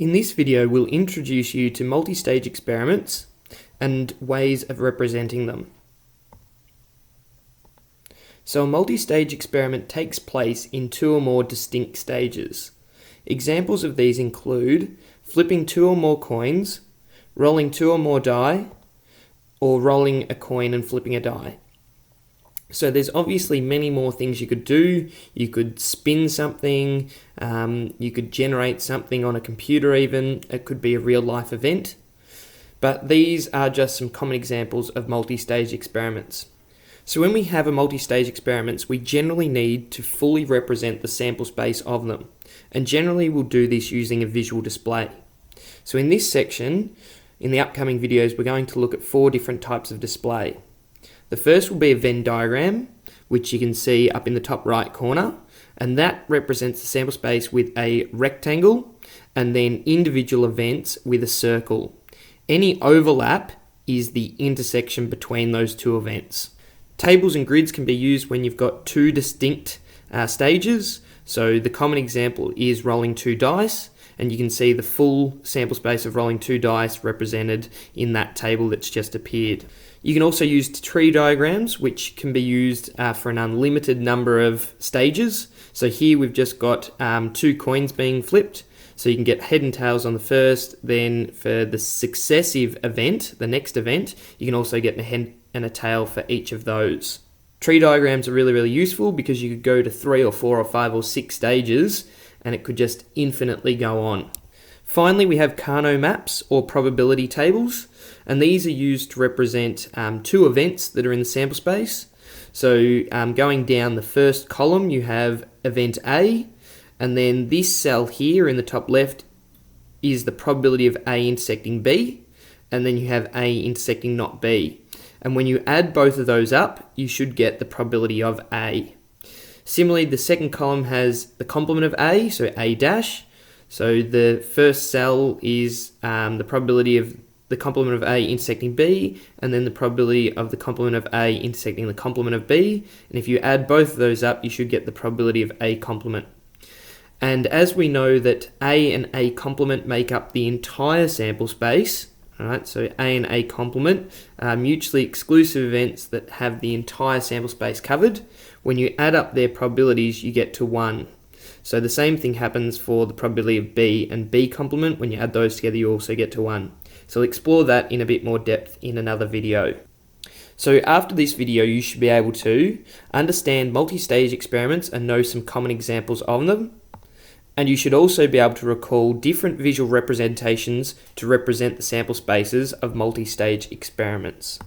In this video, we'll introduce you to multi-stage experiments and ways of representing them. So a multi-stage experiment takes place in two or more distinct stages. Examples of these include flipping two or more coins, rolling two or more die, or rolling a coin and flipping a die. So there's obviously many more things you could do. You could spin something, you could generate something on a computer even, it could be a real life event. But these are just some common examples of multi-stage experiments. So when we have a multi-stage experiments, we generally need to fully represent the sample space of them. And generally we'll do this using a visual display. So in this section, in the upcoming videos, we're going to look at 4 different types of display. The first will be a Venn diagram, which you can see up in the top right corner, and that represents the sample space with a rectangle and then individual events with a circle. Any overlap is the intersection between those two events. Tables and grids can be used when you've got two distinct stages. So the common example is rolling 2 dice, and you can see the full sample space of rolling 2 dice represented in that table that's just appeared. You can also use tree diagrams, which can be used for an unlimited number of stages. So here we've just got 2 coins being flipped. So you can get head and tails on the first, then for the successive event, the next event, you can also get a head and a tail for each of those. Tree diagrams are really useful because you could go to 3 or 4 or 5 or 6 stages and it could just infinitely go on. Finally, we have Carnot maps or probability tables, and these are used to represent 2 events that are in the sample space. So going down the first column, you have event A, and then this cell here in the top left is the probability of A intersecting B, and then you have A intersecting not B. And when you add both of those up, you should get the probability of A. Similarly, the second column has the complement of A, so A dash. So the first cell is the probability of the complement of A intersecting B, and then the probability of the complement of A intersecting the complement of B. And if you add both of those up, you should get the probability of A complement. And as we know that A and A complement make up the entire sample space, alright, so A and A complement are mutually exclusive events that have the entire sample space covered. When you add up their probabilities, you get to 1. So the same thing happens for the probability of B and B complement. When you add those together, you also get to 1. So we'll explore that in a bit more depth in another video. So after this video, you should be able to understand multi-stage experiments and know some common examples of them. And you should also be able to recall different visual representations to represent the sample spaces of multi-stage experiments.